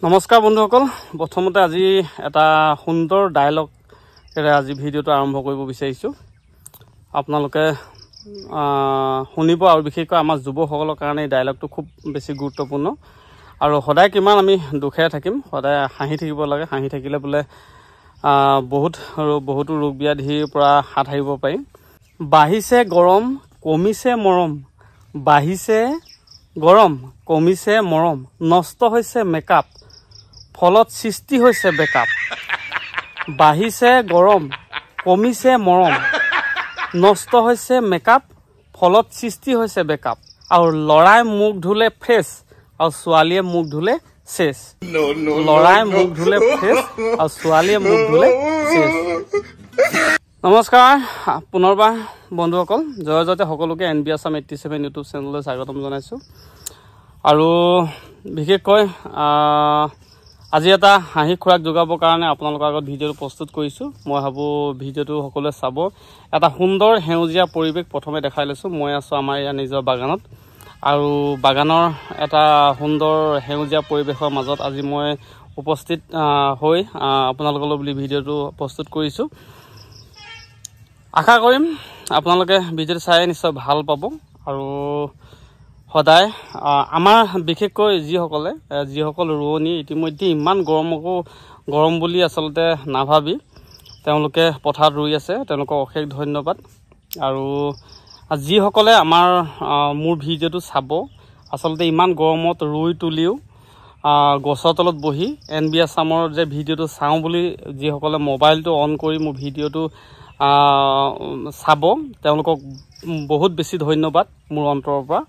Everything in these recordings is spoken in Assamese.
নমস্কাৰ বন্ধুসকল প্ৰথমতে আজি এটা সুন্দৰ ডায়লগ এৰে আজি ভিডিওটো আৰম্ভ কৰিব বিচাৰিছো আপোনালোকে শুনিব আৰু বিশেষকৈ আমাৰ যুৱকসকলৰ কাৰণে এই ডায়লগটো খুব বেছি গুৰুত্বপূৰ্ণ আৰু সদায় কিমান আমি দুখেৰে থাকিম সদায় হাঁহি থাকিব লাগে হাঁহি থাকিলে বোলে বহুতো ৰোগ ব্যাধিৰ পৰা হাত সাৰিব পাৰি বাঢ়িছে গৰম কমিছে মৰম বাঢ়িছে গৰম কমিছে মৰম নষ্ট হৈছে মেকআপ ফলত সৃষ্টি হৈছে বেকআপ বাঢ়িছে গৰম কমিছে মৰম নষ্ট হৈছে মেকআপ ফলত সৃষ্টি হৈছে বেকআপ আৰু লৰাই মুখ ধুলে ফ্ৰেছ আৰু ছোৱালীয়ে মুখ ধুলে শেষ লৰাই মুখ ধুলে ফ্ৰেছ আৰু ছোৱালীয়ে মুখ ধুলে শেষ নমস্কাৰ পুনৰবাৰ বন্ধুসকল জয় জয়তে সকলোকে এনবি আসাম 87 ইউটিউব চেনেললৈ স্বাগতম জনাইছো আৰু বিশেষকৈ আজি এটা হাঁহি খুৰাক যোগাবৰ কাৰণে আপোনালোকৰ আগত ভিডিওটো প্ৰস্তুত কৰিছো মই ভাবো ভিডিওটো সকলোৱে চাব এটা সুন্দৰ হেউজিয়া পৰিবেশ প্ৰথমে দেখাই লৈছো মই আছো আমাৰ ইয়াৰ নিজৰ বাগানত আৰু বাগানৰ এটা সুন্দৰ হেউজিয়া পৰিবেশৰ মাজত আজি মই উপস্থিত হৈ আপোনালোকৰ বুলি ভিডিওটো প্ৰস্তুত কৰিছো আশা কৰিম আপোনালোকে ভিডিওটো চাই নিশ্চয় ভাল পাব আৰু সদায় আমাৰ বিশেষকৈ যিসকল ৰোৱনী ইতিমধ্যে ইমান গৰম বুলি আচলতে নাভাবি তেওঁলোকে পথাৰত ৰুই আছে তেওঁলোকক অশেষ ধন্যবাদ আৰু যিসকলে আমাৰ মোৰ ভিডিওটো চাব আচলতে ইমান গৰমত ৰুই তুলিও গছৰ তলত বহি এনবি আসামৰ যে ভিডিওটো চাওঁ বুলি যিসকলে মোবাইলটো অন কৰি মোৰ ভিডিওটো চাব তেওঁলোকক বহুত বেছি ধন্যবাদ মোৰ অন্তৰৰ পৰা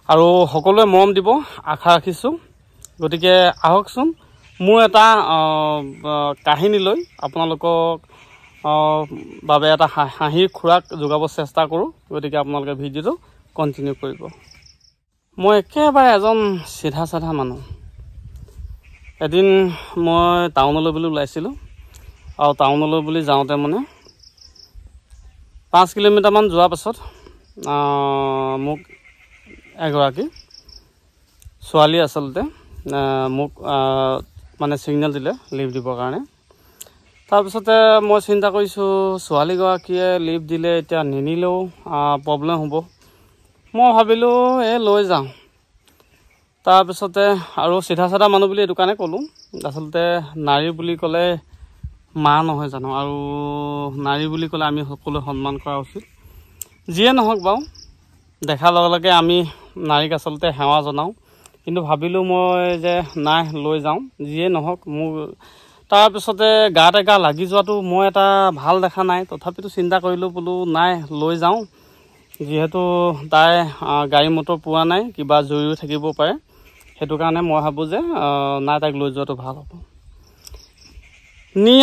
আৰু সকলোৱে মৰম দিব আশা ৰাখিছো গতিকে আহকচোন মোৰ এটা কাহিনী লৈ আপোনালোকক বাবে এটা হাঁহিৰ খুৰাক যোগাব চেষ্টা কৰোঁ গতিকে আপোনালোকে ভিডিওটো কন্টিনিউ কৰিব মই একেবাৰে এজন সিধা সাধা মানুহ এদিন মই টাউনলৈ বুলি ওলাইছিলোঁ আৰু টাউনলৈ বুলি যাওঁতে মানে 5 কিলোমিটাৰ মান যোৱাৰ পাছত মোক এগৰাকী ছোৱালী আচলতে মোক মানে সিগনেল দিলে লিভ দিবৰ কাৰণে তাৰপিছতে মই চিন্তা কৰিছোঁ ছোৱালীগৰাকীয়ে লিভ দিলে এতিয়া নিনিলেও প্ৰব্লেম হ'ব মই ভাবিলোঁ লৈ যাওঁ তাৰপিছতে আৰু সিধা সাধা মানুহ বুলি এইটো কাৰণে ক'লোঁ আচলতে নাৰী বুলি ক'লে মা নহয় জানো আৰু নাৰী বুলি ক'লে আমি সকলোৱে সন্মান কৰা উচিত যিয়ে নহওক বাৰু দেখাৰ লগে লগে আমি নাৰীক আচলতে সেৱা জনাওঁ কিন্তু ভাবিলোঁ মই যে নাই লৈ যাওঁ যিয়ে নহওক মোৰ তাৰপিছতে গাতে গা লাগি যোৱাটো মই এটা ভাল দেখা নাই তথাপিতো চিন্তা কৰিলোঁ বোলো নাই লৈ যাওঁ যিহেতু তাই গাড়ী মটৰ পোৱা নাই কিবা জৰুৰী থাকিব পাৰে সেইটো কাৰণে মই ভাবোঁ যে নাই তাইক লৈ যোৱাটো ভাল হ'ব নি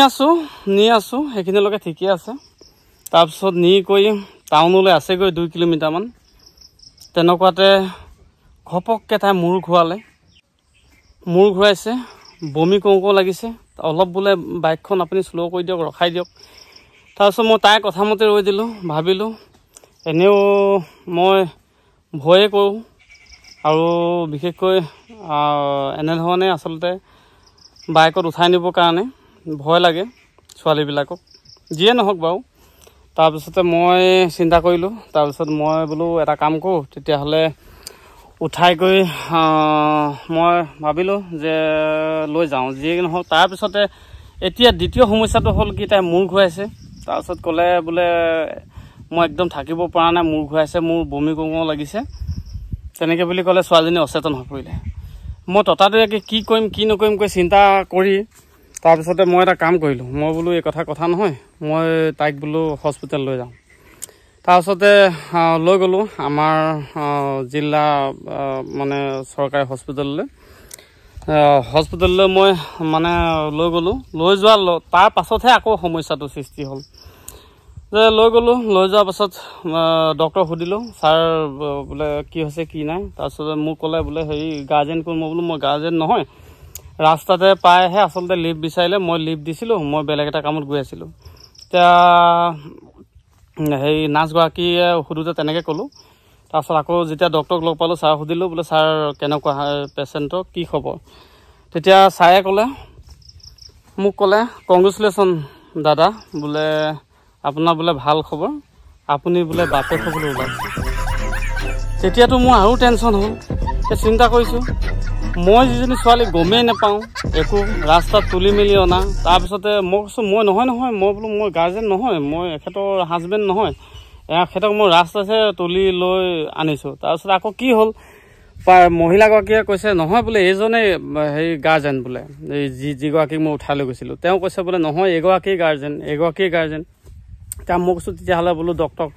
আছোঁ সেইখিনিলৈকে ঠিকেই আছে তাৰপিছত নি কৰি টাউনলৈ আছেগৈ 2 কিলোমিটাৰমান তেনেকুৱাতে ঘপককৈ তাই মূৰ ঘূৰাইছে বমি কওঁ লাগিছে অলপ বোলে বাইকখন আপুনি শ্ল' কৰি দিয়ক ৰখাই দিয়ক তাৰপিছত মই তাইৰ কথামতে ৰৈ দিলোঁ ভাবিলোঁ এনেও মই ভয়ে কৰোঁ আৰু বিশেষকৈ এনেধৰণে আচলতে বাইকত উঠাই নিবৰ কাৰণে ভয় লাগে ছোৱালীবিলাকক যিয়ে নহওক বাৰু তাৰপিছতে মই চিন্তা কৰিলোঁ তাৰপিছত মই বোলো এটা কাম কৰোঁ তেতিয়াহ'লে উঠাই গৈ মই ভাবিলোঁ যে লৈ যাওঁ যিয়ে নহওক তাৰপিছতে এতিয়া দ্বিতীয় সমস্যাটো হ'ল কি তাই মূৰ ঘূৰাইছে তাৰপিছত ক'লে বোলে মই একদম থাকিব পৰা নাই মূৰ ঘূৰাইছে মোৰ বমি কৰোঁ লাগিছে তেনেকৈ বুলি ক'লে ছোৱালীজনী অচেতন হৈ পৰিলে মই ততাতৈয়াকৈ কি কৰিম কি নকৰিম কৈ চিন্তা কৰি তাৰপিছতে মই এটা কাম কৰিলোঁ মই বোলো এই কথা নহয় মই তাইক বোলো হস্পিটেল লৈ যাওঁ তাৰপিছতে লৈ গ'লোঁ আমাৰ জিলা মানে চৰকাৰী হস্পিটেললৈ মই মানে লৈ গ'লোঁ লৈ যোৱা তাৰ পাছতহে আকৌ সমস্যাটো সৃষ্টি হ'ল যে লৈ যোৱাৰ পাছত ডক্টৰক সুধিলোঁ ছাৰ বোলে কি হৈছে কি নাই তাৰপিছতে মোক ক'লে বোলে হেৰি গাৰ্জেন কোন মই বোলো মই গাৰ্জেন নহয় ৰাস্তাতে পাইহে আচলতে লিভ বিচাৰিলে মই লিভ দিছিলোঁ মই বেলেগ এটা কামত গৈ আছিলোঁ এতিয়া সেই নাৰ্ছগৰাকীয়ে সুধোতে তেনেকৈ ক'লোঁ তাৰপিছত আকৌ যেতিয়া ডক্টৰক লগ পালোঁ ছাৰ সুধিলোঁ বোলে ছাৰ কেনেকুৱা পেচেণ্টৰ কি খবৰ তেতিয়া ছাৰে ক'লে মোক ক'লে কংগ্ৰেচুলেশ্যন দাদা, বোলে আপোনাৰ বোলে ভাল খবৰ, আপুনি বোলে বাপেক হ'বলৈ ওলাইছে। তেতিয়াতো মোৰ আৰু টেনশ্যন হ'ল। চিন্তা কৰিছোঁ, মই যিজনী ছোৱালী গমেই নাপাওঁ, একো ৰাস্তাত তুলি মেলি অনা। তাৰপিছতে মই কৈছোঁ মই নহয় মই বোলো মই গাৰ্জেন নহয়, মই এখেতৰ হাজবেণ্ড নহয়, এখেতক মই ৰাস্তাতহে তুলি লৈ আনিছোঁ। তাৰপিছত আকৌ কি হ'ল, মহিলাগৰাকীয়ে কৈছে নহয় বোলে এইজনেই হেৰি গাৰ্জেন বোলে, এই যিগৰাকীক মই উঠাই লৈ গৈছিলোঁ, তেওঁ কৈছে বোলে নহয় এগৰাকীয়ে গাৰ্জেন। এতিয়া মই কৈছোঁ তেতিয়াহ'লে বোলো ডক্টৰক,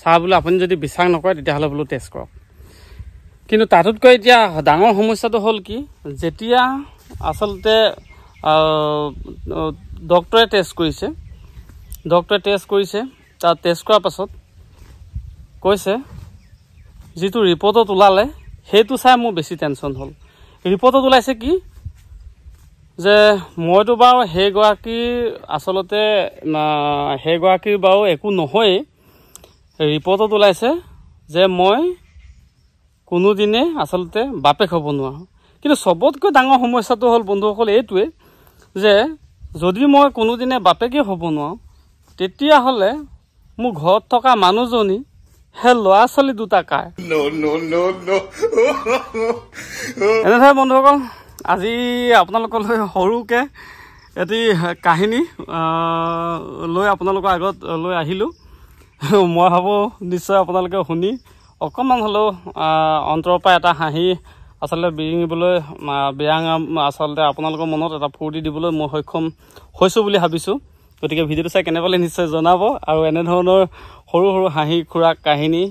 ছাৰ বোলে আপুনি যদি বিশ্বাস নকৰে তেতিয়াহ'লে বোলো টেষ্ট কৰক। কিন্তু তাতোতকৈ এতিয়া ডাঙৰ সমস্যাটো হ'ল কি, যেতিয়া আচলতে ডক্টৰে টেষ্ট কৰিছে, তাত টেষ্ট কৰাৰ পাছত কৈছে যিটো ৰিপৰ্টত ওলালে সেইটো চাই মোৰ বেছি টেনশ্যন হ'ল। ৰিপৰ্টত ওলাইছে কি যে মইতো বাৰু সেইগৰাকীৰ বাৰু একো নহয়েই। ৰিপৰ্টত ওলাইছে যে মই কোনোদিনে আচলতে বাপেক হ'ব নোৱাৰোঁ। কিন্তু চবতকৈ ডাঙৰ সমস্যাটো হ'ল বন্ধুসকল এইটোৱে যে যদি মই কোনোদিনে বাপেকেই হ'ব নোৱাৰোঁ, তেতিয়াহ'লে মোৰ ঘৰত থকা মানুহজনী সেই ল'ৰা ছোৱালী দুটা কাৰ? এনেদৰে বন্ধুসকল আজি আপোনালোকলৈ সৰুকৈ এটি কাহিনী লৈ আপোনালোকৰ আগত লৈ আহিলোঁ। মই ভাবোঁ নিশ্চয় আপোনালোকে শুনি অকণমান হ'লেও অন্তৰৰ পৰা এটা হাঁহি আচলতে আচলতে আপোনালোকৰ মনত এটা ফূৰ্তি দিবলৈ মই সক্ষম হৈছোঁ বুলি ভাবিছোঁ। গতিকে ভিডিঅ'টো চাই কেনে পালে নিশ্চয় জনাব, আৰু এনেধৰণৰ সৰু সৰু হাঁহি খুৰাক কাহিনী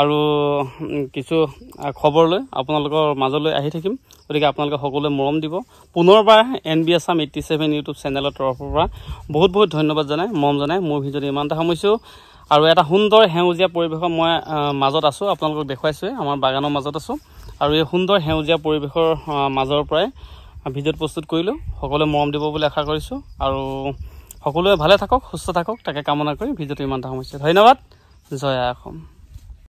আৰু কিছু খবৰ লৈ আপোনালোকৰ মাজলৈ আহি থাকিম। গতিকে আপোনালোকে সকলোৱে মৰম দিব। পুনৰবাৰ NB Assam 87 ইউটিউব চেনেলৰ তৰফৰ পৰা বহুত বহুত ধন্যবাদ জনাই, মৰম জনাই মোৰ ভিডিঅ'টো ইমানতে সামৰিছোঁ। আৰু এটা সুন্দৰ সেউজীয়া পৰিৱেশৰ মই মাজত আছোঁ, আপোনালোকক দেখুৱাইছোঁৱে, আমাৰ বাগানৰ মাজত আছোঁ। আৰু এই সুন্দৰ সেউজীয়া পৰিৱেশৰ মাজৰ পৰাই ভিডিঅ'ত প্ৰস্তুত কৰিলোঁ। সকলোৱে মৰম দিব বুলি আশা কৰিছোঁ, আৰু সকলোৱে ভালে থাকক, সুস্থ থাকক, তাকে কামনা কৰি ভিডিঅ'টো ইমানতে সামৰিছোঁ। ধন্যবাদ। জয় আই অসম।